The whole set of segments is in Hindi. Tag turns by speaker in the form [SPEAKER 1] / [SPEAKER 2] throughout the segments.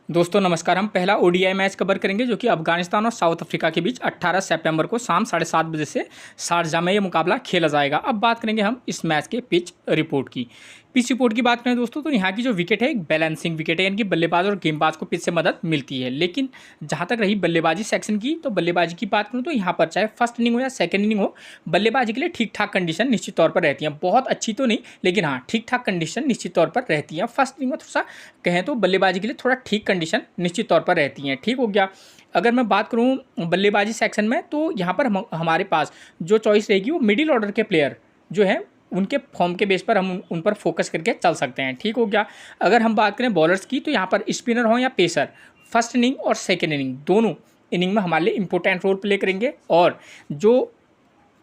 [SPEAKER 1] दोस्तों नमस्कार। हम पहला ओडीआई मैच कवर करेंगे जो कि अफगानिस्तान और साउथ अफ्रीका के बीच 18 सितंबर को शाम 7:30 बजे से शारजाह में ये मुकाबला खेला जाएगा। अब बात करेंगे हम इस मैच के पिच रिपोर्ट की। पिच रिपोर्ट की बात करें दोस्तों तो यहाँ की जो विकेट है एक बैलेंसिंग विकेट है, यानी कि बल्लेबाज और गेंदबाज को पिच से मदद मिलती है। लेकिन जहाँ तक रही बल्लेबाजी सेक्शन की, तो बल्लेबाजी की बात करूँ तो यहाँ पर चाहे फर्स्ट इनिंग हो या सेकंड इनिंग हो, बल्लेबाजी के लिए ठीक ठाक कंडीशन निश्चित तौर पर रहती हैं। बहुत अच्छी तो नहीं, लेकिन हाँ ठीक ठाक कंडीशन निश्चित तौर पर रहती हैं। फर्स्ट इनिंग में थोड़ा सा कहें तो बल्लेबाजी के लिए थोड़ा ठीक कंडीशन निश्चित तौर पर रहती हैं। ठीक हो गया। अगर मैं बात करूं बल्लेबाजी सेक्शन में, तो यहाँ पर हमारे पास जो चॉइस रहेगी वो मिडिल ऑर्डर के प्लेयर जो है उनके फॉर्म के बेस पर हम उन पर फोकस करके चल सकते हैं। ठीक हो गया। अगर हम बात करें बॉलर्स की, तो यहाँ पर स्पिनर हो या पेसर, फर्स्ट इनिंग और सेकेंड इनिंग दोनों इनिंग में हमारे लिए इंपॉर्टेंट रोल प्ले करेंगे। और जो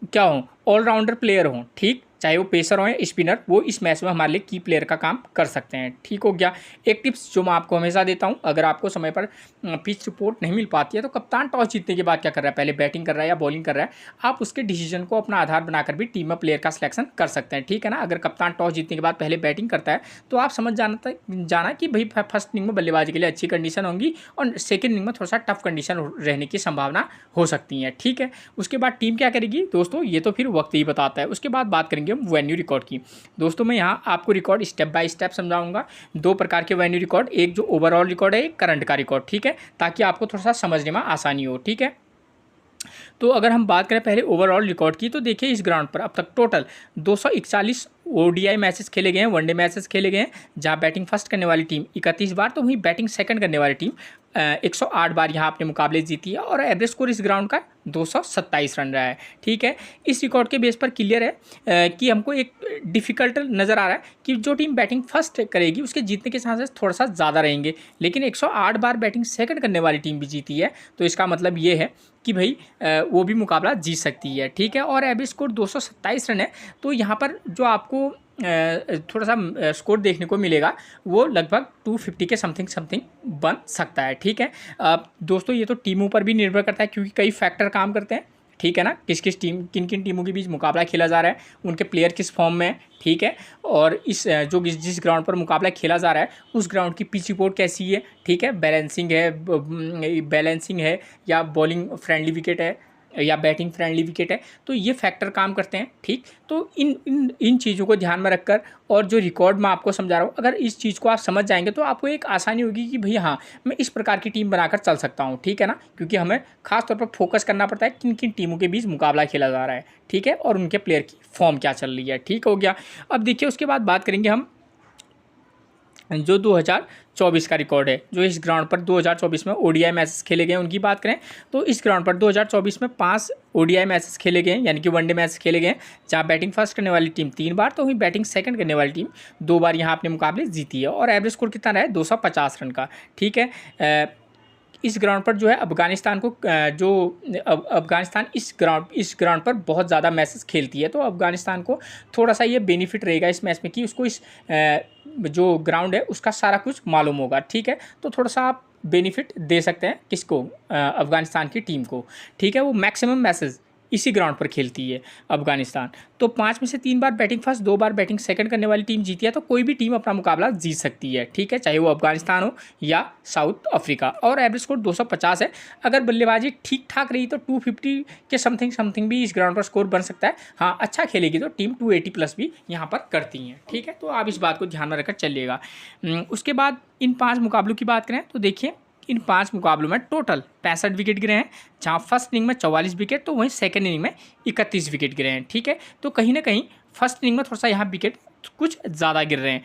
[SPEAKER 1] क्या हो ऑलराउंडर प्लेयर हों, ठीक, चाहे वो पेसर हो या स्पिनर, वो इस मैच में हमारे लिए की प्लेयर का काम कर सकते हैं। ठीक हो गया। एक टिप्स जो मैं आपको हमेशा देता हूँ, अगर आपको समय पर पिच रिपोर्ट नहीं मिल पाती है तो कप्तान टॉस जीतने के बाद क्या कर रहा है, पहले बैटिंग कर रहा है या बॉलिंग कर रहा है, आप उसके डिसीजन को अपना आधार बनाकर भी टीम में प्लेयर का सिलेक्शन कर सकते हैं। ठीक है ना। अगर कप्तान टॉस जीतने के बाद पहले बैटिंग करता है तो आप समझ जाना कि भाई फर्स्ट इनिंग में बल्लेबाजी के लिए अच्छी कंडीशन होंगी और सेकेंड इनिंग में थोड़ा सा टफ कंडीशन रहने की संभावना हो सकती है। ठीक है। उसके बाद टीम क्या करेगी दोस्तों, ये तो फिर वक्त ही बताता है। उसके बाद बात करेंगे हम वेन्यू रिकॉर्ड की। दोस्तों मैं यहाँ आपको रिकॉर्ड स्टेप बाय स्टेप समझाऊंगा। दो प्रकार के वेन्यू रिकॉर्ड, एक जो ओवरऑल रिकॉर्ड है, एक करंट का रिकॉर्ड। ठीक है, ताकि आपको थोड़ा सा समझने में आसानी हो। ठीक है। तो अगर हम बात करें पहले ओवरऑल रिकॉर्ड की, तो देखिए इस ग्राउंड पर अब तक टोटल 241 ओडीआई मैचेस खेले गए हैं, वनडे मैचेस खेले गए हैं, जहां बैटिंग फर्स्ट करने वाली टीम 31 बार, तो वहीं बैटिंग सेकंड करने वाली टीम 108 बार यहाँ अपने मुकाबले जीती है। और एवरेज स्कोर इस ग्राउंड का 227 रन रहा है। ठीक है। इस रिकॉर्ड के बेस पर क्लियर है कि हमको एक डिफिकल्ट नज़र आ रहा है कि जो टीम बैटिंग फर्स्ट करेगी उसके जीतने के चांसेस थोड़ा सा ज़्यादा रहेंगे, लेकिन 108 बार बैटिंग सेकंड करने वाली टीम भी जीती है, तो इसका मतलब ये है कि भाई वो भी मुकाबला जीत सकती है। ठीक है। और एवरेज स्कोर 227 रन है, तो यहाँ पर जो आपको थोड़ा सा स्कोर देखने को मिलेगा वो लगभग 250 के समथिंग बन सकता है। ठीक है। दोस्तों ये तो टीमों पर भी निर्भर करता है, क्योंकि कई फैक्टर काम करते हैं। ठीक है ना। किन किन टीमों के बीच मुकाबला खेला जा रहा है, उनके प्लेयर किस फॉर्म में है। ठीक है। और जिस ग्राउंड पर मुकाबला खेला जा रहा है उस ग्राउंड की पिच रिपोर्ट कैसी है। ठीक है। बैलेंसिंग है या बॉलिंग फ्रेंडली विकेट है या बैटिंग फ्रेंडली विकेट है, तो ये फैक्टर काम करते हैं। ठीक। तो इन इन इन चीज़ों को ध्यान में रखकर, और जो रिकॉर्ड मैं आपको समझा रहा हूँ, अगर इस चीज़ को आप समझ जाएंगे तो आपको एक आसानी होगी कि भई हाँ मैं इस प्रकार की टीम बनाकर चल सकता हूँ। ठीक है ना। क्योंकि हमें खास तौर पर फोकस करना पड़ता है किन किन टीमों के बीच मुकाबला खेला जा रहा है। ठीक है। और उनके प्लेयर की फॉर्म क्या चल रही है। ठीक हो गया। अब देखिए उसके बाद बात करेंगे हम जो 2024 का रिकॉर्ड है, जो इस ग्राउंड पर 2024 में ओडीआई मैचेस खेले गए उनकी बात करें, तो इस ग्राउंड पर 2024 में 5 ओडीआई मैचेस खेले गए हैं, यानी कि वनडे मैच खेले गए हैं, जहां बैटिंग फर्स्ट करने वाली टीम 3 बार, तो वहीं बैटिंग सेकंड करने वाली टीम 2 बार यहाँ अपने मुकाबले जीती है। और एवरेज स्कोर कितना रहा है, 250 रन का। ठीक है। इस ग्राउंड पर जो है अफगानिस्तान को अफगानिस्तान इस ग्राउंड पर बहुत ज़्यादा मैचेस खेलती है, तो अफगानिस्तान को थोड़ा सा ये बेनिफिट रहेगा इस मैच में कि उसको इस जो ग्राउंड है उसका सारा कुछ मालूम होगा। ठीक है। तो थोड़ा सा आप बेनिफिट दे सकते हैं किसको, अफगानिस्तान की टीम को। ठीक है। वो मैक्सिमम मैचेस इसी ग्राउंड पर खेलती है अफगानिस्तान। तो 5 में से 3 बार बैटिंग फर्स्ट, 2 बार बैटिंग सेकंड करने वाली टीम जीती है, तो कोई भी टीम अपना मुकाबला जीत सकती है। ठीक है। चाहे वो अफगानिस्तान हो या साउथ अफ्रीका। और एवरेज स्कोर 250 है। अगर बल्लेबाजी ठीक ठाक रही तो 250 के समथिंग भी इस ग्राउंड पर स्कोर बन सकता है। हाँ अच्छा खेलेगी तो टीम 280+ भी यहाँ पर करती हैं। ठीक है। तो आप इस बात को ध्यान में रखकर चलिएगा। उसके बाद इन 5 मुकाबलों की बात करें तो देखिए इन 5 मुकाबलों में टोटल 65 विकेट गिरे हैं, जहाँ फर्स्ट इनिंग में 44 विकेट, तो वहीं सेकंड इनिंग में 31 विकेट गिरे हैं। ठीक है। तो कहीं ना कहीं फर्स्ट इनिंग में थोड़ा सा यहाँ विकेट कुछ ज़्यादा गिर रहे हैं।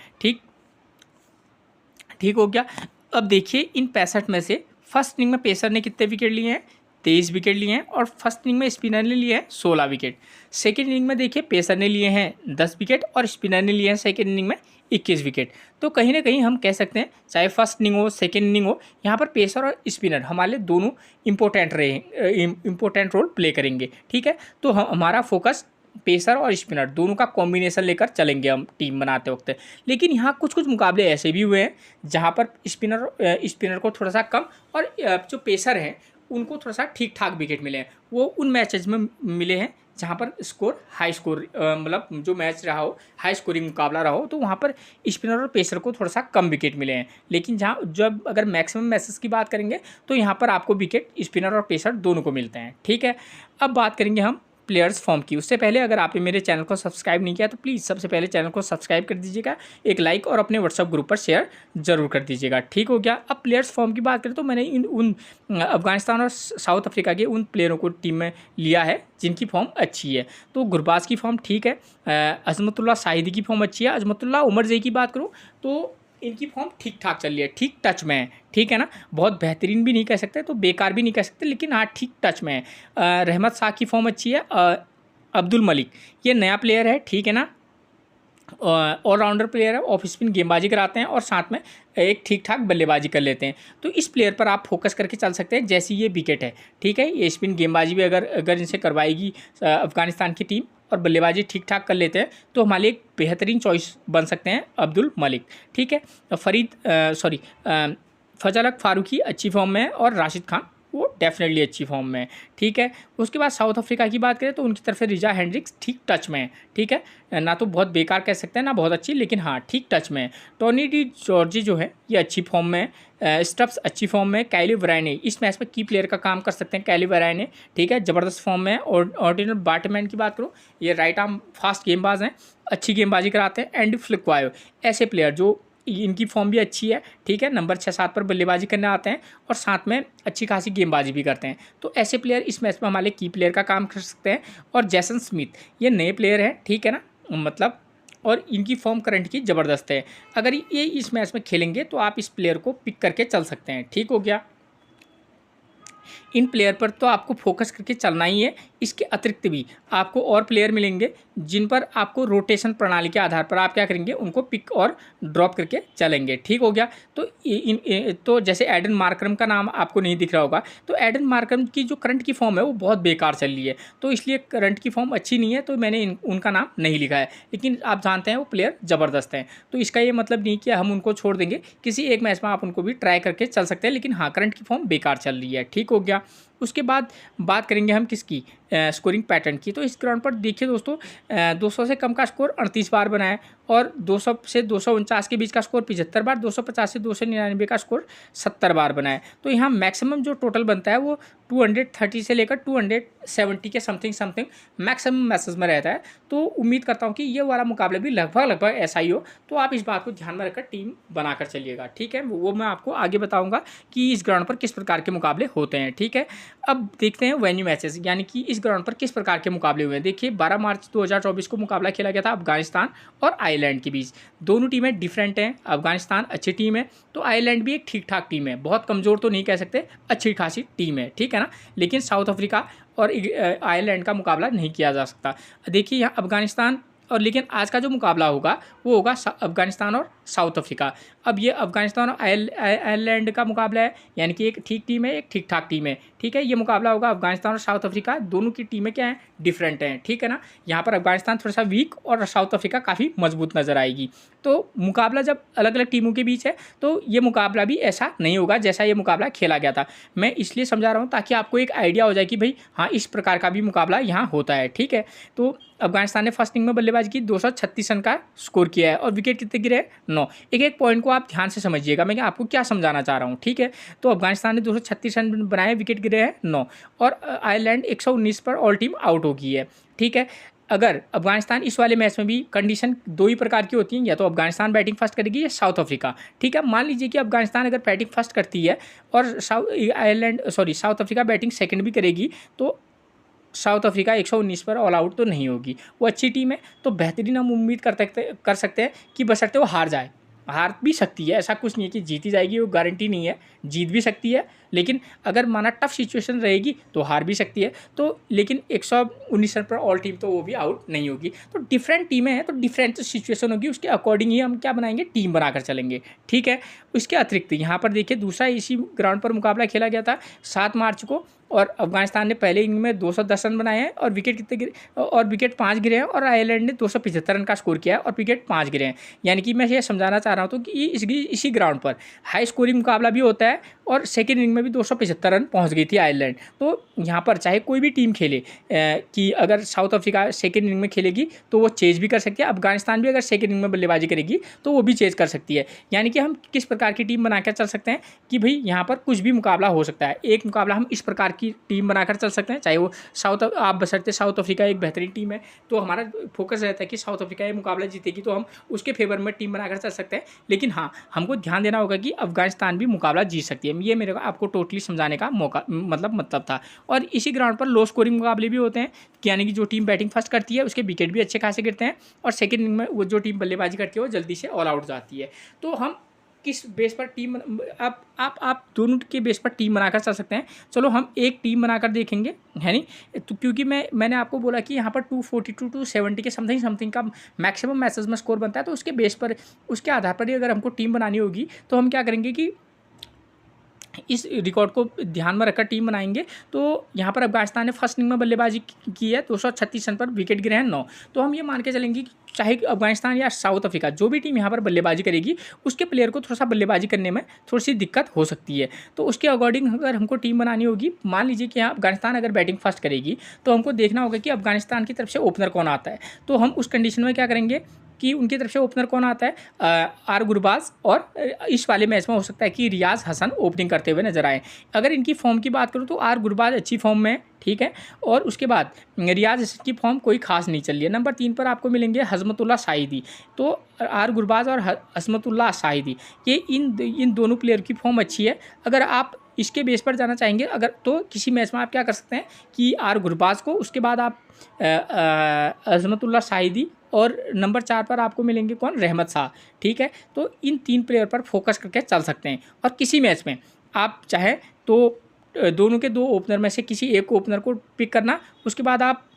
[SPEAKER 1] ठीक हो गया। अब देखिए इन 65 में से फर्स्ट इनिंग में पेसर ने कितने विकेट लिए हैं, 23 विकेट लिए हैं, और फर्स्ट इनिंग में स्पिनर ने लिए हैं 16 विकेट। सेकेंड इनिंग में देखिए पेसर ने लिए हैं 10 विकेट और स्पिनर ने लिए हैं सेकेंड इनिंग में 21 विकेट। तो कहीं ना कहीं हम कह सकते हैं चाहे फर्स्ट इनिंग हो सेकेंड इनिंग हो, यहाँ पर पेसर और स्पिनर हमारे लिए दोनों इंपॉर्टेंट रोल प्ले करेंगे। ठीक है। तो हमारा फोकस पेसर और स्पिनर दोनों का कॉम्बिनेशन लेकर चलेंगे हम टीम बनाते वक्त। लेकिन यहाँ कुछ मुकाबले ऐसे भी हुए हैं जहाँ पर स्पिनर को थोड़ा सा कम और जो पेसर हैं उनको थोड़ा सा ठीक ठाक विकेट मिले हैं। वो उन मैचेज में मिले हैं जहाँ पर स्कोर हाई स्कोर मतलब जो मैच रहा हो, हाई स्कोरिंग मुकाबला रहा हो, तो वहाँ पर स्पिनर और पेसर को थोड़ा सा कम विकेट मिले हैं। लेकिन जहाँ जब अगर मैक्सिमम मैचेस की बात करेंगे तो यहाँ पर आपको विकेट स्पिनर और पेसर दोनों को मिलते हैं। ठीक है, अब बात करेंगे हम प्लेयर्स फॉर्म की। उससे पहले अगर आपने मेरे चैनल को सब्सक्राइब नहीं किया तो प्लीज़ सबसे पहले चैनल को सब्सक्राइब कर दीजिएगा, एक लाइक और अपने व्हाट्सअप ग्रुप पर शेयर जरूर कर दीजिएगा। ठीक हो गया। अब प्लेयर्स फॉर्म की बात करें तो मैंने उन अफगानिस्तान और साउथ अफ्रीका के उन प्लेयरों को टीम में लिया है जिनकी फॉर्म अच्छी है। तो गुरबाज की फॉर्म ठीक है, अजमतुल्ला शाहिदी की फॉर्म अच्छी है, अजमतुल्ला उमरजई की बात करूँ तो इनकी फॉर्म ठीक ठाक चल रही है, ठीक टच में है। ठीक है ना, बहुत बेहतरीन भी नहीं कह सकते तो बेकार भी नहीं कह सकते, लेकिन हाँ ठीक टच में है। रहमत शाह की फॉर्म अच्छी है। अब्दुल मलिक ये नया प्लेयर है, ठीक है ना, ऑलराउंडर प्लेयर है, ऑफ स्पिन गेंदबाजी कराते हैं और साथ में एक ठीक ठाक बल्लेबाजी कर लेते हैं। तो इस प्लेयर पर आप फोकस करके चल सकते हैं। जैसी ये विकेट है, ठीक है, ये स्पिन गेंदबाजी भी अगर इनसे करवाएगी अफगानिस्तान की टीम और बल्लेबाजी ठीक ठाक कर लेते हैं तो हमारे एक बेहतरीन चॉइस बन सकते हैं अब्दुल मलिक। ठीक है, फजल हक फारूकी अच्छी फॉर्म में है और राशिद खान वो डेफिनेटली अच्छी फॉर्म में है। ठीक है, उसके बाद साउथ अफ्रीका की बात करें तो उनकी तरफ से रिजा हेंड्रिक्स ठीक टच में है। ठीक है, ना तो बहुत बेकार कह सकते हैं ना बहुत अच्छी, लेकिन हाँ ठीक टच में है। टोनी डी जॉर्जी जो है ये अच्छी फॉर्म में है। स्टब्स अच्छी फॉर्म में है। कैली वराइने इस मैच में की प्लेयर का काम कर सकते हैं, कैली वराइने ठीक है, ज़बरदस्त फॉर्म में है। और ऑर्डिनल बाटमैन की बात करूँ, ये राइट आर्म फास्ट गेंदबाज हैं, अच्छी गेंदबाजी कराते हैं। एंडी फ्लिक्वायो ऐसे प्लेयर जो इनकी फॉर्म भी अच्छी है। ठीक है, नंबर 6-7 पर बल्लेबाजी करने आते हैं और साथ में अच्छी खासी गेंदबाजी भी करते हैं। तो ऐसे प्लेयर इस मैच में हमारे की प्लेयर का काम कर सकते हैं। और जैसन स्मिथ ये नए प्लेयर हैं, ठीक है ना, मतलब और इनकी फॉर्म करंट की ज़बरदस्त है। अगर ये इस मैच में खेलेंगे तो आप इस प्लेयर को पिक करके चल सकते हैं। ठीक हो गया। इन प्लेयर पर तो आपको फोकस करके चलना ही है। इसके अतिरिक्त भी आपको और प्लेयर मिलेंगे जिन पर आपको रोटेशन प्रणाली के आधार पर आप क्या करेंगे, उनको पिक और ड्रॉप करके चलेंगे। ठीक हो गया। तो तो जैसे एडन मार्करम का नाम आपको नहीं दिख रहा होगा, तो एडन मार्करम की जो करंट की फॉर्म है वो बहुत बेकार चल रही है, तो इसलिए करंट की फॉर्म अच्छी नहीं है, तो मैंने उनका नाम नहीं लिखा है। लेकिन आप जानते हैं वो प्लेयर ज़बरदस्त हैं, तो इसका ये मतलब नहीं कि हम उनको छोड़ देंगे। किसी एक मैच में आप उनको भी ट्राई करके चल सकते हैं, लेकिन हाँ करंट की फॉर्म बेकार चल रही है। ठीक हो गया। उसके बाद बात करेंगे हम किसकी, स्कोरिंग पैटर्न की। तो इस ग्राउंड पर देखिए दोस्तों, 200 से कम का स्कोर 38 बार बना है और 200 से 249 के बीच का स्कोर 75 बार, 250 से 299 का स्कोर 70 बार बना है। तो यहाँ मैक्सिमम जो टोटल बनता है वो 230 से लेकर 270 के समथिंग मैक्सिमम मैसेज में रहता है। तो उम्मीद करता हूँ कि ये वाला मुकाबला भी लगभग ऐसा ही हो, तो आप इस बात को ध्यान में रखकर टीम बनाकर चलिएगा। ठीक है, वो मैं आपको आगे बताऊँगा कि इस ग्राउंड पर किस प्रकार के मुकाबले होते हैं। ठीक है, अब देखते हैं वेन्यू मैचेस, यानी कि इस ग्राउंड पर किस प्रकार के मुकाबले हुए हैं। देखिए 12 मार्च 2024 को मुकाबला खेला गया था अफगानिस्तान और आयरलैंड के बीच। दोनों टीमें डिफरेंट हैं। अफगानिस्तान अच्छी टीम है तो आयरलैंड भी एक ठीक ठाक टीम है, बहुत कमज़ोर तो नहीं कह सकते, अच्छी खासी टीम है। ठीक है ना, लेकिन साउथ अफ्रीका और आयरलैंड का मुकाबला नहीं किया जा सकता। देखिए यहाँ अफगानिस्तान और, लेकिन आज का जो मुकाबला होगा वो होगा अफगानिस्तान और साउथ अफ्रीका। अब ये अफगानिस्तान और आयरलैंड का मुकाबला है, यानी कि एक ठीक टीम है एक ठीक ठाक टीम है। ठीक है, ये मुकाबला होगा अफगानिस्तान और साउथ अफ्रीका, दोनों की टीमें क्या हैं, डिफरेंट हैं। ठीक है ना, यहाँ पर अफगानिस्तान थोड़ा सा वीक और साउथ अफ्रीका काफ़ी मजबूत नजर आएगी। तो मुकाबला जब अलग अलग टीमों के बीच है तो ये मुकाबला भी ऐसा नहीं होगा जैसा ये मुकाबला खेला गया था। मैं इसलिए समझा रहा हूँ ताकि आपको एक आइडिया हो जाए कि भाई हाँ इस प्रकार का भी मुकाबला यहाँ होता है। ठीक है, तो अफगानिस्तान ने फर्स्ट इनिंग में बल्लेबाजी की, 236 रन का स्कोर किया है और विकेट कितने गिरे, 9। एक पॉइंट को आप ध्यान से समझिएगा, मैं आपको क्या समझाना चाह रहा हूँ। ठीक है, तो अफगानिस्तान ने 236 रन बनाए, विकेट गिरे हैं 9 और आयरलैंड 119 पर ऑल टीम आउट हो गई है। ठीक है, अगर अफगानिस्तान इस वाले मैच में भी, कंडीशन दो ही प्रकार की होती हैं, या तो अफगानिस्तान बैटिंग फर्स्ट करेगी या साउथ अफ्रीका। ठीक है, मान लीजिए कि अफगानिस्तान अगर बैटिंग फर्स्ट करती है और साउथ अफ्रीका बैटिंग सेकंड भी करेगी, तो साउथ अफ्रीका 119 पर ऑल आउट तो नहीं होगी। वो अच्छी टीम है तो बेहतरीन हम उम्मीद कर सकते हैं कि बशर्ते वो हार भी सकती है, ऐसा कुछ नहीं है कि जीती जाएगी, वो गारंटी नहीं है, जीत भी सकती है, लेकिन अगर माना टफ सिचुएशन रहेगी तो हार भी सकती है। तो लेकिन 119 रन पर ऑल टीम तो वो भी आउट नहीं होगी। तो डिफरेंट टीमें हैं तो डिफरेंट सिचुएशन होगी, उसके अकॉर्डिंग ही हम क्या बनाएंगे, टीम बनाकर चलेंगे। ठीक है, उसके अतिरिक्त यहाँ पर देखिए दूसरा इसी ग्राउंड पर मुकाबला खेला गया था 7 मार्च को, और अफगानिस्तान ने पहले इनिंग में 210 रन बनाए हैं और विकेट कितने गिरे, और विकेट 5 गिरे हैं, और आयरलैंड ने 275 रन का स्कोर किया है और विकेट 5 गिरे हैं। यानी कि मैं ये समझाना चाह रहा हूँ तो कि इसी ग्राउंड पर हाई स्कोरिंग मुकाबला भी होता है और सेकेंड इनिंग में भी 275 रन पहुँच गई थी आयरलैंड। तो यहाँ पर चाहे कोई भी टीम खेले कि अगर साउथ अफ्रीका सेकेंड इनिंग में खेलेगी तो वो चेज भी कर सकती है, अफगानिस्तान भी अगर सेकेंड इनिंग में बल्लेबाजी करेगी तो वो भी चेज कर सकती है। यानी कि हम किस प्रकार की टीम बनाकर चल सकते हैं कि भाई यहाँ पर कुछ भी मुकाबला हो सकता है। एक मुकाबला हम इस प्रकार की टीम बनाकर चल सकते हैं, चाहे वो आप बशर्ते साउथ अफ्रीका एक बेहतरीन टीम है तो हमारा फोकस रहता है कि साउथ अफ्रीका ये मुकाबला जीतेगी तो हम उसके फेवर में टीम बनाकर चल सकते हैं। लेकिन हाँ, हमको ध्यान देना होगा कि अफगानिस्तान भी मुकाबला जीत सकती है। ये मेरे को आपको टोटली समझाने का मौका मतलब था। और इसी ग्राउंड पर लो स्कोरिंग मुकाबले भी होते हैं, यानी कि जो टीम बैटिंग फर्स्ट करती है उसके विकेट भी अच्छे खासे गिरते हैं और सेकेंड इनिंग में वो जो टीम बल्लेबाजी करती है वो जल्दी से ऑल आउट जाती है। तो हम किस बेस पर टीम आप दोनों के बेस पर टीम बनाकर चल सकते हैं। चलो हम एक टीम बनाकर देखेंगे, है नहीं तो, क्योंकि मैंने आपको बोला कि यहाँ पर 242 टू 70 के समथिंग का मैक्सिमम मैचेस में स्कोर बनता है। तो उसके बेस पर, उसके आधार पर ही अगर हमको टीम बनानी होगी तो हम क्या करेंगे कि इस रिकॉर्ड को ध्यान में रखकर टीम बनाएंगे। तो यहाँ पर अफगानिस्तान ने फर्स्ट इनिंग में बल्लेबाजी की है, 236 रन पर, विकेट गिरे हैं 9। तो हम ये मान के चलेंगे कि चाहे अफगानिस्तान या साउथ अफ्रीका जो भी टीम यहाँ पर बल्लेबाजी करेगी उसके प्लेयर को थोड़ा सा बल्लेबाजी करने में थोड़ी सी दिक्कत हो सकती है। तो उसके अकॉर्डिंग अगर हमको टीम बनानी होगी, मान लीजिए कि यहाँ अफगानिस्तान अगर बैटिंग फर्स्ट करेगी तो हमको देखना होगा कि अफगानिस्तान की तरफ से ओपनर कौन आता है। तो हम उस कंडीशन में क्या करेंगे कि उनकी तरफ से ओपनर कौन आता है, आर गुरबाज, और इस वाले मैच में हो सकता है कि रियाज हसन ओपनिंग करते हुए नजर आए। अगर इनकी फॉर्म की बात करूँ तो आर गुरबाज अच्छी फॉर्म में, ठीक है, और उसके बाद रियाज हसन की फॉर्म कोई खास नहीं चल रही है। नंबर 3 पर आपको मिलेंगे हजमतुल्लाह शाहिदी। तो आर गुरबाज और हजमतुल्लाह शाहिदी, ये इन दोनों प्लेयर की फॉर्म अच्छी है। अगर आप इसके बेस पर जाना चाहेंगे अगर, तो किसी मैच में आप क्या कर सकते हैं कि आर गुरबाज को, उसके बाद आप अजमतुल्लाह शाहिदी, और नंबर 4 पर आपको मिलेंगे कौन, रहमत शाह, ठीक है। तो इन 3 प्लेयर पर फोकस करके चल सकते हैं। और किसी मैच में आप चाहे तो दोनों के 2 ओपनर में से किसी एक ओपनर को पिक करना, उसके बाद आप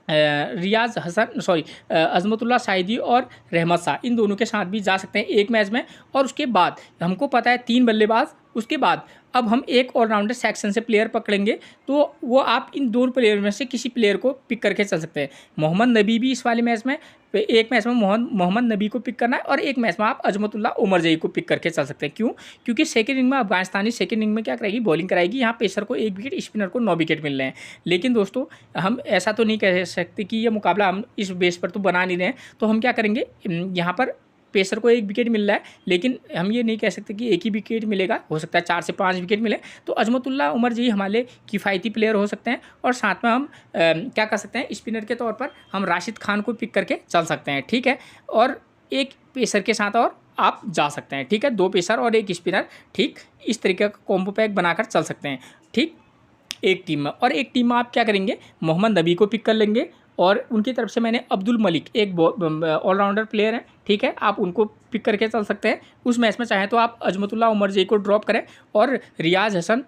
[SPEAKER 1] रियाज हसन अजमतुल्लाह शाहिदी और रहमत शाह, इन दोनों के साथ भी जा सकते हैं एक मैच में। और उसके बाद हमको पता है 3 बल्लेबाज, उसके बाद अब हम एक ऑलराउंडर सेक्शन से प्लेयर पकड़ेंगे तो वो आप इन 2 प्लेयर में से किसी प्लेयर को पिक करके चल सकते हैं। मोहम्मद नबी भी इस वाले मैच में, एक मैच में मोहम्मद नबी को पिक करना है और एक मैच में आप अजमतुल्लाह उमर जई को पिक करके चल सकते हैं। क्यों? क्योंकि सेकंड इनिंग में अफगानिस्तानी सेकंड इनिंग में क्या करेगी, बॉलिंग कराएगी। यहाँ पेसर को 1 विकेट, स्पिनर को 9 विकेट मिल रहे हैं। लेकिन दोस्तों हम ऐसा तो नहीं कह सकते कि ये मुकाबला हम इस बेस पर तो बना नहीं रहे हैं। तो हम क्या करेंगे, यहाँ पर पेसर को 1 विकेट मिल रहा है, लेकिन हम ये नहीं कह सकते कि 1 ही विकेट मिलेगा, हो सकता है 4 से 5 विकेट मिले। तो अजमतुल्लाह उमर जी हमारे किफ़ायती प्लेयर हो सकते हैं। और साथ में हम क्या कर सकते हैं, स्पिनर के तौर पर हम राशिद खान को पिक करके चल सकते हैं, ठीक है। और एक पेसर के साथ और आप जा सकते हैं, ठीक है, 2 पेसर और 1 स्पिनर, ठीक, इस तरीके का कॉम्बो पैक बनाकर चल सकते हैं, ठीक, एक टीम में। और एक टीम में आप क्या करेंगे, मोहम्मद नबी को पिक कर लेंगे और उनकी तरफ से मैंने अब्दुल मलिक, एक ऑलराउंडर प्लेयर है, ठीक है, आप उनको पिक करके चल सकते हैं। उस मैच में चाहें तो आप अजमतुल्लाह उमर जई को ड्रॉप करें और रियाज हसन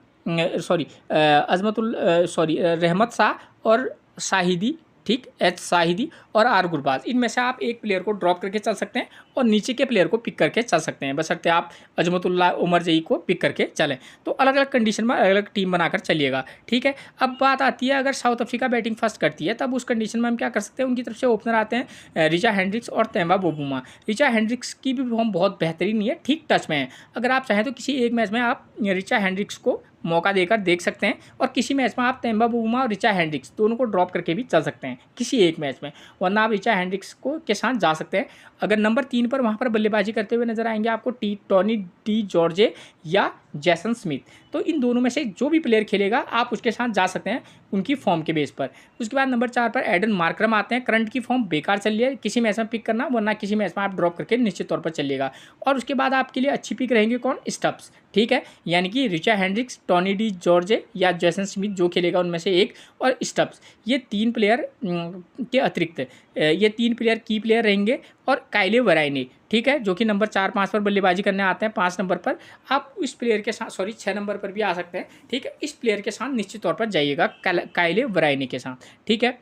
[SPEAKER 1] रहमत शाह और शाहिदी, ठीक, एच शाहिदी और आर गुरबाज, इनमें से आप एक प्लेयर को ड्रॉप करके चल सकते हैं और नीचे के प्लेयर को पिक करके चल सकते हैं, बशर्ते आप अजमतुल्लाह उमर जई को पिक करके चलें। तो अलग अलग कंडीशन में अलग अलग टीम बनाकर चलिएगा, ठीक है। अब बात आती है अगर साउथ अफ्रीका बैटिंग फर्स्ट करती है तब उस कंडीशन में हम क्या कर सकते हैं, उनकी तरफ से ओपनर आते हैं रिचा हेंड्रिक्स और तेम्बा बोबूमा। रिचा हेंड्रिक्स की भी फॉर्म बहुत बेहतरीन नहीं है, ठीक टच में है। अगर आप चाहें तो किसी एक मैच में आप रिचा हेंड्रिक्स को मौका देकर देख सकते हैं और किसी मैच में आप तेम्बा बोबूमा और रिचा हेंड्रिक्स दोनों को ड्रॉप करके भी चल सकते हैं किसी एक मैच में, वरना आप रिचा हेंड्रिक्स को के साथ जा सकते हैं। अगर नंबर 3 पर वहाँ पर बल्लेबाजी करते हुए नजर आएंगे आपको टॉनी डी जॉर्जे या जैसन स्मिथ, तो इन दोनों में से जो भी प्लेयर खेलेगा आप उसके साथ जा सकते हैं उनकी फॉर्म के बेस पर। उसके बाद नंबर 4 पर एडन मार्करम आते हैं। करंट की फॉर्म बेकार चल रही है, किसी मैच में पिक करना, वरना किसी मैच में आप ड्रॉप करके निश्चित तौर पर चलिएगा। और उसके बाद आपके लिए अच्छी पिक रहेंगे कौन, स्टब्स, ठीक है, यानी कि Reeza Hendricks, Tony de Zorzi या जैसन स्मिथ जो खेलेगा उनमें से एक, और स्टब्स, ये 3 प्लेयर के अतिरिक्त ये 3 प्लेयर की प्लेयर रहेंगे। और काइले वराइनी, ठीक है, जो कि नंबर 4-5 पर बल्लेबाजी करने आते हैं। 5 नंबर पर आप इस प्लेयर के साथ, 6 नंबर पर भी आ सकते हैं, ठीक है, इस प्लेयर के साथ निश्चित तौर पर जाइएगा, काइले वराइनी के साथ, ठीक है।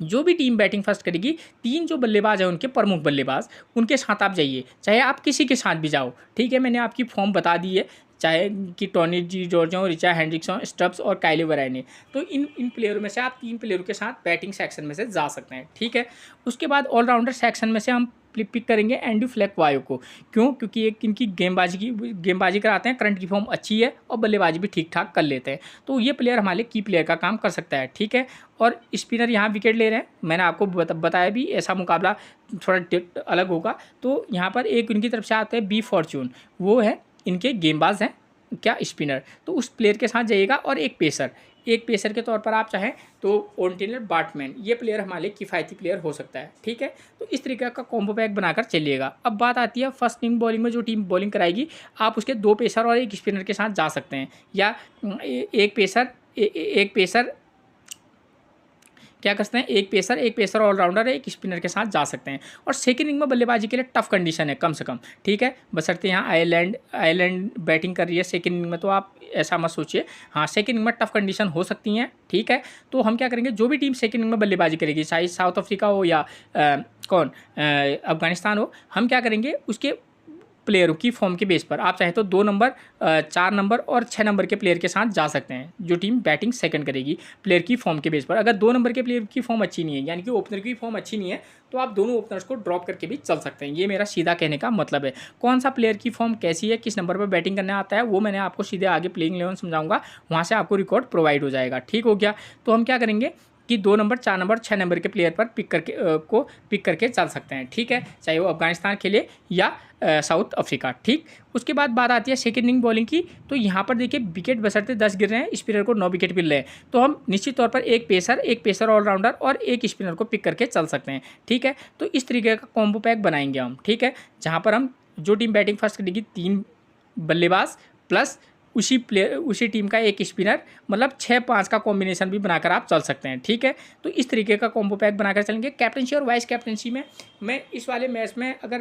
[SPEAKER 1] जो भी टीम बैटिंग फर्स्ट करेगी, 3 जो बल्लेबाज हैं उनके प्रमुख बल्लेबाज, उनके साथ आप जाइए, चाहे आप किसी के साथ भी जाओ, ठीक है। मैंने आपकी फॉर्म बता दी है, चाहे कि टॉनी डी जॉर्ज हो, रिचा हेंड्रिक्स हो, स्टब्स और काइले वराइनी, तो इन प्लेयरों में से आप 3 प्लेयरों के साथ बैटिंग सेक्शन में से जा सकते हैं, ठीक है। उसके बाद ऑलराउंडर सेक्शन में से हम पिक करेंगे एंडी फ्लेक्वायो को। क्यों? क्योंकि एक इनकी गेंदबाजी कराते हैं, करंट की फॉर्म अच्छी है और बल्लेबाजी भी ठीक ठाक कर लेते हैं, तो ये प्लेयर हमारे की प्लेयर का काम कर सकता है। ठीक है, और स्पिनर यहाँ विकेट ले रहे हैं, मैंने आपको बताया भी ऐसा मुकाबला थोड़ा अलग होगा। तो यहाँ पर एक उनकी तरफ से आते हैं बी फॉर्चून, वो है इनके गेंदबाज हैं क्या स्पिनर, तो उस प्लेयर के साथ जाइएगा। और एक पेसर के तौर पर आप चाहें तो ओंटिलर बाटमैन, ये प्लेयर हमारे किफ़ायती प्लेयर हो सकता है। ठीक है, तो इस तरीके का कॉम्बो पैक बनाकर चलिएगा। अब बात आती है फर्स्ट इनिंग बॉलिंग में, जो टीम बॉलिंग कराएगी आप उसके 2 पेसर और एक स्पिनर के साथ जा सकते हैं, या एक पेसर क्या करते हैं, एक पेसर ऑलराउंडर एक स्पिनर के साथ जा सकते हैं। और सेकंड इनिंग में बल्लेबाजी के लिए टफ कंडीशन है कम से कम। ठीक है, बशर्ते यहाँ आयरलैंड बैटिंग कर रही है सेकंड इनिंग में, तो आप ऐसा मत सोचिए। हाँ, सेकंड इनिंग में टफ कंडीशन हो सकती हैं। ठीक है, तो हम क्या करेंगे, जो भी टीम सेकंड इनिंग में बल्लेबाजी करेगी, चाहे साउथ अफ्रीका हो या अफगानिस्तान हो, हम क्या करेंगे उसके प्लेयरों की फॉर्म के बेस पर आप चाहे तो 2 नंबर, 4 नंबर और 6 नंबर के प्लेयर के साथ जा सकते हैं, जो टीम बैटिंग सेकंड करेगी प्लेयर की फॉर्म के बेस पर। अगर 2 नंबर के प्लेयर की फॉर्म अच्छी नहीं है, यानी कि ओपनर की फॉर्म अच्छी नहीं है, तो आप दोनों ओपनर्स को ड्रॉप करके भी चल सकते हैं। ये मेरा सीधा कहने का मतलब है। कौन सा प्लेयर की फॉर्म कैसी है, किस नंबर पर बैटिंग करने आता है, वो मैंने आपको सीधे आगे प्लेइंग 11 समझाऊंगा, वहाँ से आपको रिकॉर्ड प्रोवाइड हो जाएगा। ठीक हो गया, तो हम क्या करेंगे कि 2 नंबर, 4 नंबर, 6 नंबर के प्लेयर पर पिक करके चल सकते हैं। ठीक है, चाहे वो अफगानिस्तान खेले या साउथ अफ्रीका। ठीक, उसके बाद बात आती है सेकेंड इनिंग बॉलिंग की। तो यहाँ पर देखिए विकेट बशर्ते 10 गिर रहे हैं, स्पिनर को 9 विकेट मिल रहे हैं, तो हम निश्चित तौर पर एक पेसर ऑलराउंडर और एक स्पिनर को पिक करके चल सकते हैं। ठीक है, तो इस तरीके का कॉम्बो पैक बनाएंगे हम। ठीक है, जहाँ पर हम जो टीम बैटिंग फर्स्ट करेगी 3 बल्लेबाज प्लस उसी टीम का एक स्पिनर, मतलब 6-5 का कॉम्बिनेशन भी बनाकर आप चल सकते हैं। ठीक है, तो इस तरीके का कॉम्बो पैक बनाकर चलेंगे। कैप्टनसी और वाइस कैप्टनसी में मैं इस वाले मैच में अगर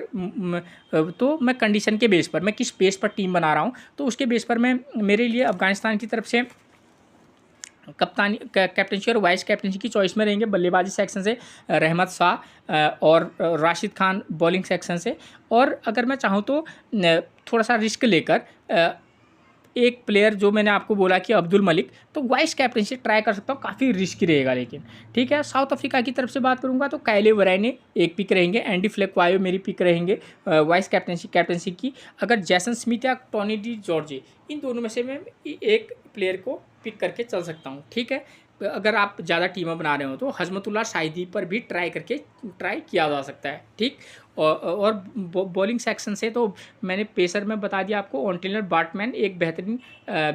[SPEAKER 1] तो मैं कंडीशन के बेस पर, मैं किस बेस पर टीम बना रहा हूँ, तो उसके बेस पर मैं मेरे लिए अफगानिस्तान की तरफ से कैप्टनसी और वाइस कैप्टनसी की चॉइस में रहेंगे। बल्लेबाजी सेक्शन से रहमत शाह और राशिद खान बॉलिंग सेक्शन से। और अगर मैं चाहूँ तो थोड़ा सा रिस्क लेकर एक प्लेयर जो मैंने आपको बोला कि अब्दुल मलिक, तो वाइस कैप्टनसी ट्राई कर सकता हूँ, काफ़ी रिस्की रहेगा लेकिन। ठीक है, साउथ अफ्रीका की तरफ से बात करूँगा तो काइले वरैने एक पिक रहेंगे, एंडी फ्लेक्वायो मेरी पिक रहेंगे वाइस कैप्टनसी की। अगर जैसन स्मिथ या टॉनी डी जॉर्जे, इन दोनों में से मैं एक प्लेयर को पिक करके चल सकता हूँ। ठीक है, अगर आप ज़्यादा टीमें बना रहे हो तो हजमतुल्लाह शाहिदी पर भी ट्राई किया जा सकता है। ठीक, और बॉलिंग सेक्शन से तो मैंने पेसर में बता दिया आपको, ओंटिलर बाटमैन एक बेहतरीन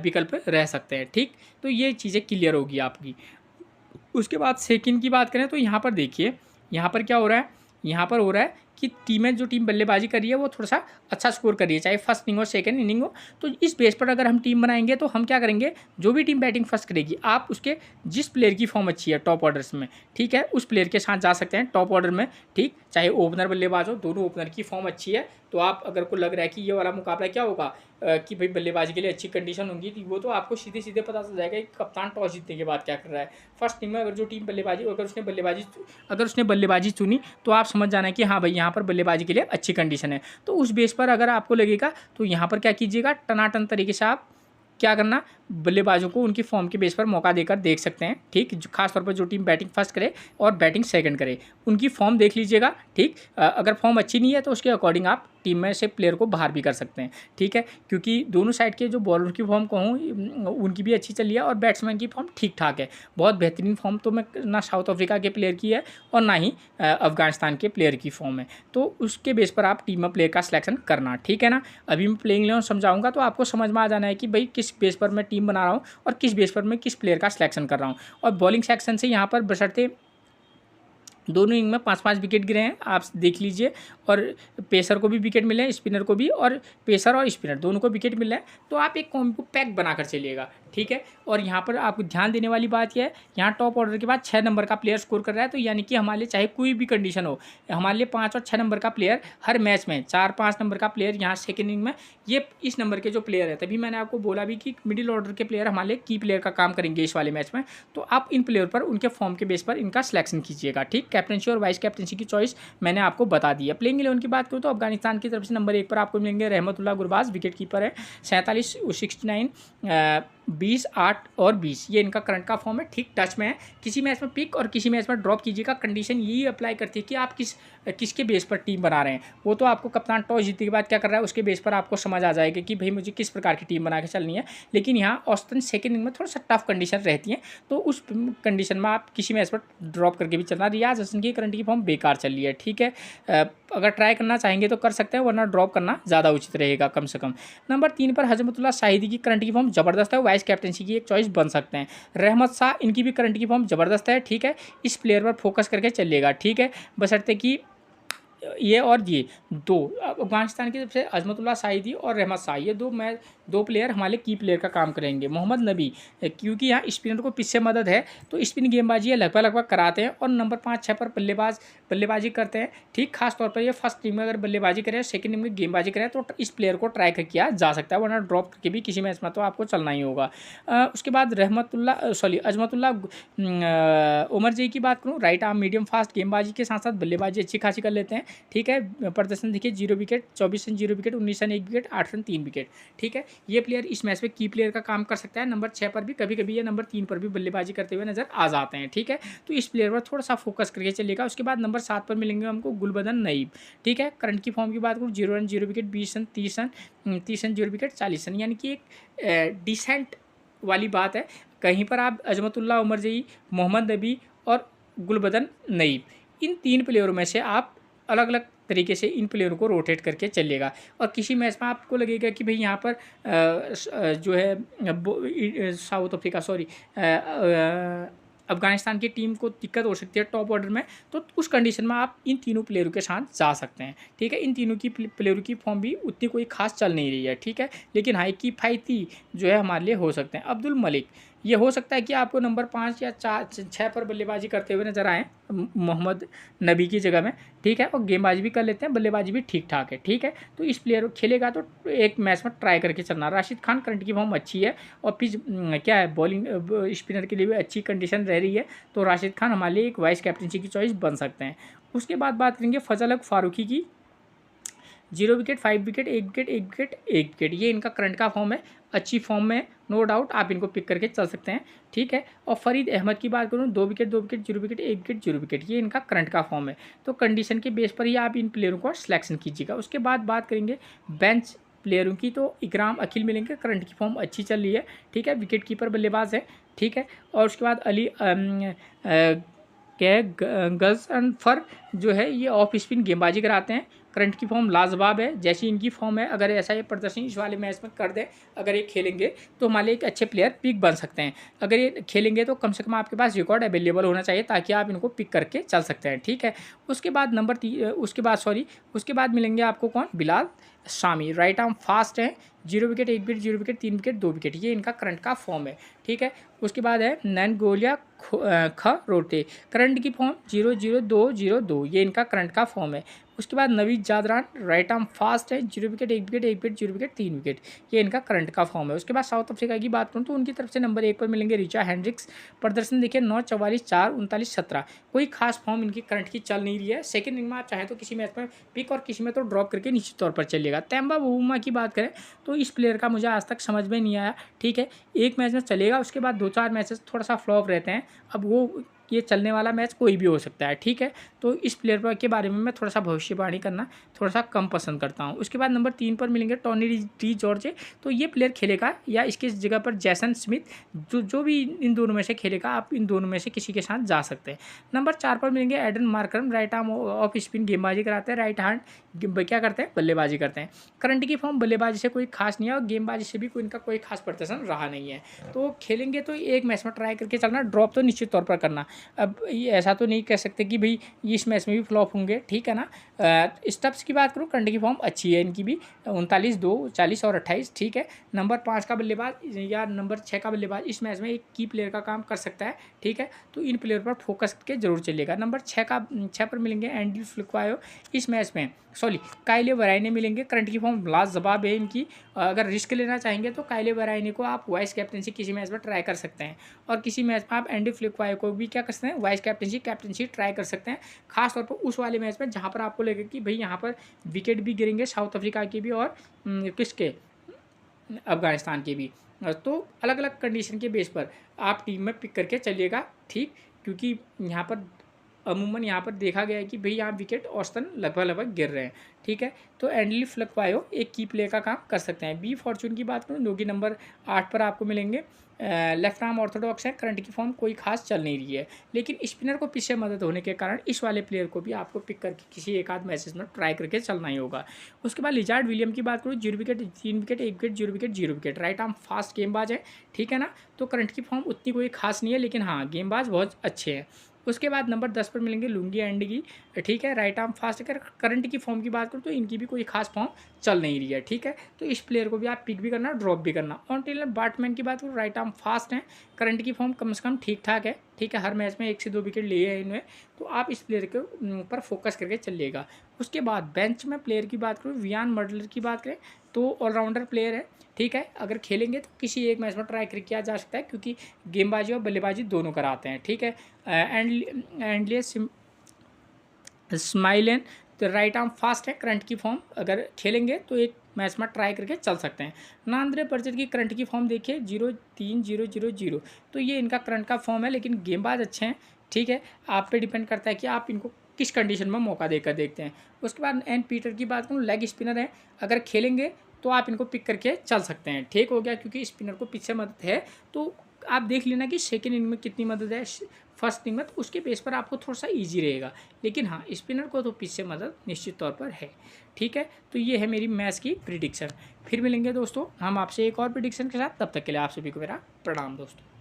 [SPEAKER 1] विकल्प रह सकते हैं। ठीक, तो ये चीज़ें क्लियर होगी आपकी। उसके बाद सेकंड की बात करें तो यहाँ पर देखिए, यहाँ पर क्या हो रहा है, यहाँ पर हो रहा है कि जो टीम बल्लेबाजी कर रही है वो थोड़ा सा अच्छा स्कोर कर रही है, चाहे फर्स्ट इनिंग हो सेकंड इनिंग हो। तो इस बेस पर अगर हम टीम बनाएंगे तो हम क्या करेंगे, जो भी टीम बैटिंग फर्स्ट करेगी आप उसके जिस प्लेयर की फॉर्म अच्छी है टॉप ऑर्डर्स में, ठीक है, उस प्लेयर के साथ जा सकते हैं टॉप ऑर्डर में। ठीक, चाहे ओपनर बल्लेबाज हो, दोनों ओपनर की फॉर्म अच्छी है, तो आप अगर को लग रहा है कि ये वाला मुकाबला क्या होगा कि भाई बल्लेबाजी के लिए अच्छी कंडीशन होंगी, तो वो तो आपको सीधे पता चल जाएगा कि कप्तान टॉस जीतने के बाद क्या कर रहा है। फर्स्ट इनिंग में अगर जो टीम बल्लेबाजी अगर उसने बल्लेबाजी चुनी, तो आप समझ जाना है कि हाँ भाई यहाँ पर बल्लेबाजी के लिए अच्छी कंडीशन है। तो उस बेस पर अगर आपको लगेगा तो यहाँ पर क्या कीजिएगा, टनाटन तरीके से आप क्या करना, बल्लेबाजों को उनकी फॉर्म के बेस पर मौका देकर देख सकते हैं। ठीक, खासतौर पर जो टीम बैटिंग फर्स्ट करे और बैटिंग सेकंड करे, उनकी फॉर्म देख लीजिएगा। ठीक, अगर फॉर्म अच्छी नहीं है तो उसके अकॉर्डिंग आप टीम में से प्लेयर को बाहर भी कर सकते हैं। ठीक है, क्योंकि दोनों साइड के जो बॉलर की फॉर्म कहूँ उनकी भी अच्छी चली है और बैट्समैन की फॉर्म ठीक ठाक है। बहुत बेहतरीन फॉर्म तो मैं ना साउथ अफ्रीका के प्लेयर की है और ना ही अफगानिस्तान के प्लेयर की फॉर्म है, तो उसके बेस पर आप टीम में प्लेयर का सिलेक्शन करना। ठीक है ना, अभी मैं प्लेइंग 11 समझाऊंगा तो आपको समझ में आ जाना है कि भाई किस बेस पर मैं टीम बना रहा हूँ और किस बेस पर मैं किस प्लेयर का सिलेक्शन कर रहा हूँ। और बॉलिंग सेक्शन से यहाँ पर बशर्ते दोनों इनिंग में 5-5 विकेट गिरे हैं, आप देख लीजिए, और पेसर को भी विकेट मिले हैं, स्पिनर को भी, और पेसर और स्पिनर दोनों को विकेट मिल रहे हैं। तो आप एक कॉम्बो पैक बनाकर चलिएगा। ठीक है, और यहाँ पर आपको ध्यान देने वाली बात यह है, यहाँ टॉप ऑर्डर के बाद 6 नंबर का प्लेयर स्कोर कर रहा है, तो यानी कि हमारे लिए चाहे कोई भी कंडीशन हो, हमारे लिए 5 और 6 नंबर का प्लेयर हर मैच में, 4-5 नंबर का प्लेयर यहाँ सेकेंड इनिंग में, ये इस नंबर के जो प्लेयर है, तभी मैंने आपको बोला भी कि मिडिल ऑर्डर के प्लेयर हमारे की प्लेयर का काम करेंगे इस वाले मैच में। तो आप इन प्लेयर पर उनके फॉर्म के बेस पर इनका सिलेक्शन कीजिएगा। ठीक, कैप्टनसी और वाइस कैप्टनसी की चॉइस मैंने आपको बता दी है। प्लेइंग 11 की बात करूँ तो अफगानिस्तान की तरफ से नंबर 1 पर आपको मिलेंगे रहमतुल्लाह गुरबाज, विकेट कीपर है, 47 69 20, 8 और 20 ये इनका करंट का फॉर्म है, ठीक टच में है। किसी मैच में पिक और किसी मैच में ड्रॉप कीजिएगा। कंडीशन यही अप्लाई करती है कि आप किसके बेस पर टीम बना रहे हैं। वो तो आपको कप्तान टॉस जीतने के बाद क्या कर रहा है उसके बेस पर आपको समझ आ जाएगा कि भाई मुझे किस प्रकार की टीम बना के चलनी है। लेकिन यहाँ औसतन सेकेंड इनिंग में थोड़ा सा टफ कंडीशन रहती है, तो उस कंडीशन में आप किसी मैच पर ड्रॉप करके भी चलना। रियाज हसन की करंट की फॉर्म बेकार चल रही है, ठीक है। अगर ट्राई करना चाहेंगे तो कर सकते हैं, वरना ड्रॉप करना ज़्यादा उचित रहेगा कम से कम। नंबर 3 पर हजमतुल्लाह शाहिदी की करंट की फॉर्म ज़बरदस्त है, वाइस कैप्टनसी की एक चॉइस बन सकते हैं। रहमत शाह इनकी भी करंट की फॉर्म ज़बरदस्त है, ठीक है। इस प्लेयर पर फोकस करके चलिएगा, ठीक है, बशर्ते कि ये और ये दो अफगानिस्तान की तरफ से अजमतुल्लाह शाहिदी और रहमत शाह ये दो प्लेयर हमारे की प्लेयर का काम करेंगे। मोहम्मद नबी क्योंकि यहाँ स्पिनर को पिच से मदद है तो स्पिन गेंदबाजी ये लगभग कराते हैं और नंबर 5-6 पर बल्लेबाजी करते हैं, ठीक। खास तौर पर ये फर्स्ट इनिंग में अगर बल्लेबाजी करें, सेकंड इनिंग में गेंदबाजी करें तो इस प्लेयर को ट्राई कर किया जा सकता है, वरना ड्रॉप करके भी किसी मैच में तो आपको चलना ही होगा। उसके बाद अजमतुल्लाह उमर जी की बात करूँ, राइट आर्म मीडियम फास्ट गेंदबाजी के साथ साथ बल्लेबाजी अच्छी खासी कर लेते हैं, ठीक है। प्रदर्शन देखिए 0 wicket, 24 run 0 wicket, 19 run 1 wicket, 8 run 3 wicket, ठीक है। ये प्लेयर इस मैच में की प्लेयर का काम कर सकता है। नंबर 6 पर भी कभी कभी ये नंबर 3 पर भी बल्लेबाजी करते हुए नजर आ जाते हैं, ठीक है। तो इस प्लेयर पर थोड़ा सा फोकस करके चलेगा। उसके बाद नंबर 7 पर मिलेंगे हमको गुलबदन नईब, ठीक है। करंट की फॉर्म की बात करूँ 0 run 0 wicket, 20 run 30 run 0 wicket, 40 run, यानी कि एक डिसेंट वाली बात है। कहीं पर आप अजमतुल्लाह उमरजई, मोहम्मद नबी और गुलबदन नईब इन 3 प्लेयरों में से आप अलग अलग तरीके से इन प्लेयरों को रोटेट करके चलिएगा। और किसी मैच में आपको लगेगा कि भाई यहाँ पर जो है साउथ अफ्रीका अफगानिस्तान की टीम को दिक्कत हो सकती है टॉप ऑर्डर में, तो उस कंडीशन में आप इन तीनों प्लेयरों के साथ जा सकते हैं, ठीक है। इन तीनों की प्लेयरों की फॉर्म भी उतनी कोई खास चल नहीं रही है, ठीक है, लेकिन हाई की फाइती जो है हमारे लिए हो सकते हैं। अब्दुल मलिक ये हो सकता है कि आपको नंबर 5 या 6 पर बल्लेबाजी करते हुए नजर आए मोहम्मद नबी की जगह में, ठीक है, और गेंदबाजी भी कर लेते हैं, बल्लेबाजी भी ठीक ठाक है, ठीक है। तो इस प्लेयर को खेलेगा तो एक मैच में ट्राई करके चलना। राशिद खान करंट की फॉर्म अच्छी है और पिच क्या है बॉलिंग स्पिनर के लिए भी अच्छी कंडीशन रह रही है, तो राशिद खान हमारे लिए एक वाइस कैप्टनसी की चॉइस बन सकते हैं। उसके बाद बात करेंगे फजल हक फारूकी की, 0 wicket, 5 wicket, 1 wicket, 1 wicket, 1 wicket, ये इनका करंट का फॉर्म है, अच्छी फॉर्म में, नो डाउट आप इनको पिक करके चल सकते हैं, ठीक है। और फरीद अहमद की बात करूँ 2 wicket, 2 wicket, 0 wicket, 1 wicket, 0 wicket, ये इनका करंट का फॉर्म है, तो कंडीशन के बेस पर ही आप इन प्लेयरों को सिलेक्शन कीजिएगा। उसके बाद बात करेंगे बेंच प्लेयरों की, तो इकराम अकील मिलेंगे, करंट की फॉर्म अच्छी चल रही है, ठीक है, विकेट कीपर बल्लेबाज है, ठीक है। और उसके बाद अली गजनफर जो है ये ऑफ स्पिन गेंदबाजी कराते हैं, करंट की फॉर्म लाजवाब है, जैसी इनकी फॉर्म है अगर ऐसा ये प्रदर्शन इस वाले मैच में कर दें, अगर ये खेलेंगे तो हमारे एक अच्छे प्लेयर पिक बन सकते हैं। अगर ये खेलेंगे तो कम से कम आपके पास रिकॉर्ड अवेलेबल होना चाहिए ताकि आप इनको पिक करके चल सकते हैं, ठीक है। उसके बाद उसके बाद मिलेंगे आपको कौन, Bilal Shami, right arm fast है, 0 wicket, 1 wicket, 0 wicket, 3 wicket, 2 wicket, ये इनका करंट का फॉर्म है, ठीक है। उसके बाद है नैनगोलिया खरोटे, करंट की फॉर्म 0-0-2-0-2, ये इनका करंट का फॉर्म है। उसके बाद Naveed Zadran, right arm fast है, 0 wicket, 1 wicket, 1 wicket, 0 wicket, 3 wicket, ये इनका करंट का फॉर्म है। उसके बाद साउथ अफ्रीका की बात करूँ तो उनकी तरफ से नंबर 1 पर मिलेंगे रिचा हैंड्रिक्स, प्रदर्शन देखिए 9, 44, 4, 39, 17, कोई खास फॉर्म इनकी करंट की चल नहीं रही है। सेकंड इनिंग में आप चाहें तो किसी मैच में पिक और किसी में तो ड्रॉप करके निश्चित तौर पर चलिएगा। तेम्बा बवुमा की बात करें तो इस प्लेयर का मुझे आज तक समझ में नहीं आया, ठीक है, एक मैच में चलेगा, उसके बाद 2-4 मैचेस थोड़ा सा फ्लॉप रहते हैं, अब वो ये चलने वाला मैच कोई भी हो सकता है, ठीक है। तो इस प्लेयर के बारे में मैं थोड़ा सा भविष्यवाणी करना थोड़ा सा कम पसंद करता हूँ। उसके बाद नंबर 3 पर मिलेंगे टॉनी डी जॉर्जे, तो ये प्लेयर खेलेगा या इसके जगह पर जैसन स्मिथ, जो भी इन दोनों में से खेलेगा आप इन दोनों में से किसी के साथ जा सकते हैं। नंबर 4 पर मिलेंगे Aiden Markram, right arm off spin गेंदबाजी कराते हैं, राइट हैंड क्या करते हैं, बल्लेबाजी करते हैं। करंट की फॉर्म बल्लेबाजी से कोई खास नहीं है और गेंदबाजी से भी इनका कोई खास प्रदर्शन रहा नहीं है, तो खेलेंगे तो एक मैच में ट्राई करके चलना, ड्रॉप तो निश्चित तौर पर करना। अब ये ऐसा तो नहीं कह सकते कि भाई इस मैच में भी फ्लॉप होंगे, ठीक है ना। स्टब्स की बात करूँ, करंट की फॉर्म अच्छी है इनकी भी, 39, 2, 40 और 28, ठीक है। नंबर 5 का बल्लेबाज या नंबर 6 का बल्लेबाज इस मैच में एक की प्लेयर का काम कर सकता है, ठीक है, तो इन प्लेयर पर फोकस करके जरूर चलिएगा। नंबर 6 पर मिलेंगे एंडी फ्लिक्वायो, इस मैच में काइले वराइने मिलेंगे, करंट की फॉर्म लाजवाब है इनकी, अगर रिस्क लेना चाहेंगे तो काइले वराइने को आप वाइस कैप्टनसी किसी मैच में ट्राई कर सकते हैं, और किसी मैच में आप एंडी फ्लिक्वायो को भी क्या कर सकते हैं, वाइस कैप्टनसी ट्राई कर सकते हैं, खासतौर पर उस वाले मैच में जहाँ पर आपको लगे कि भाई यहाँ पर विकेट भी गिरेंगे साउथ अफ्रीका की भी और किसके अफगानिस्तान के भी। तो अलग अलग कंडीशन के बेस पर आप टीम में पिक करके चलिएगा, ठीक, क्योंकि यहाँ पर अमूमन यहाँ पर देखा गया है कि भाई यहाँ विकेट औसतन लगभग गिर रहे हैं, ठीक है। तो एंडली फ्लकवायो एक की प्ले का काम कर सकते हैं। बी फॉर्चून की बात करूँ जो कि नंबर 8 पर आपको मिलेंगे, लेफ्ट आर्म ऑर्थोडॉक्स है, करंट की फॉर्म कोई खास चल नहीं रही है, लेकिन स्पिनर को पीछे मदद होने के कारण इस वाले प्लेयर को भी आपको पिक करके किसी एक आध मैचेस में ट्राई करके चलना ही होगा। उसके बाद लिजार्ड विलियम की बात करूँ, 0 wicket, 3 wicket, 1 wicket, 0 wicket, 0 wicket, right arm fast गेंदबाज है, ठीक है ना। तो करंट की फॉर्म उतनी कोई खास नहीं है, लेकिन हाँ गेंदबाज बहुत अच्छे हैं। उसके बाद नंबर 10 पर मिलेंगे लुंगी एंडगी, ठीक है, राइट आर्म फास्ट। अगर करंट की फॉर्म की बात करूँ तो इनकी भी कोई खास फॉर्म चल नहीं रही है, ठीक है। तो इस प्लेयर को भी आप पिक भी करना, ड्रॉप भी करना। और टेलर बार्टमैन की बात करूँ, राइट आर्म फास्ट है, करंट की फॉर्म कम से कम ठीक ठाक है, ठीक है, हर मैच में 1 से 2 विकेट लिए हैं इन्होंने। तो आप इस प्लेयर के ऊपर फोकस करके चलिएगा। उसके बाद बेंच में प्लेयर की बात करूँ, वियान मर्डलर की बात करें तो ऑलराउंडर प्लेयर है, ठीक है। अगर खेलेंगे तो किसी एक मैच में ट्राई कर किया जा सकता है, क्योंकि गेंदबाजी और बल्लेबाजी दोनों कराते हैं, ठीक है। एंडलियस स्माइलन तो राइट आर्म फास्ट है, करंट की फॉर्म अगर खेलेंगे तो एक मैच में ट्राई करके चल सकते हैं। नांद्रे बर्जर की करंट की फॉर्म देखिए 0-3-0-0-0, तो ये इनका करंट का फॉर्म है, लेकिन गेंदबाज अच्छे हैं, ठीक है। आप पे डिपेंड करता है कि आप इनको किस कंडीशन में मौका देकर देखते हैं। उसके बाद एन पीटर की बात करूँ, लेग स्पिनर है, अगर खेलेंगे तो आप इनको पिक करके चल सकते हैं, ठीक हो गया, क्योंकि स्पिनर को पीछे मदद है। तो आप देख लेना कि सेकेंड इनिंग में कितनी मदद है, फर्स्ट इनिंग में, तो उसके बेस पर आपको थोड़ा सा ईजी रहेगा। लेकिन हाँ स्पिनर को तो पीछे मदद निश्चित तौर पर है, ठीक है। तो ये है मेरी मैच की प्रिडिक्शन। फिर मिलेंगे दोस्तों हम आपसे एक और प्रिडिक्शन के साथ, तब तक के लिए आप सभी को मेरा प्रणाम दोस्तों।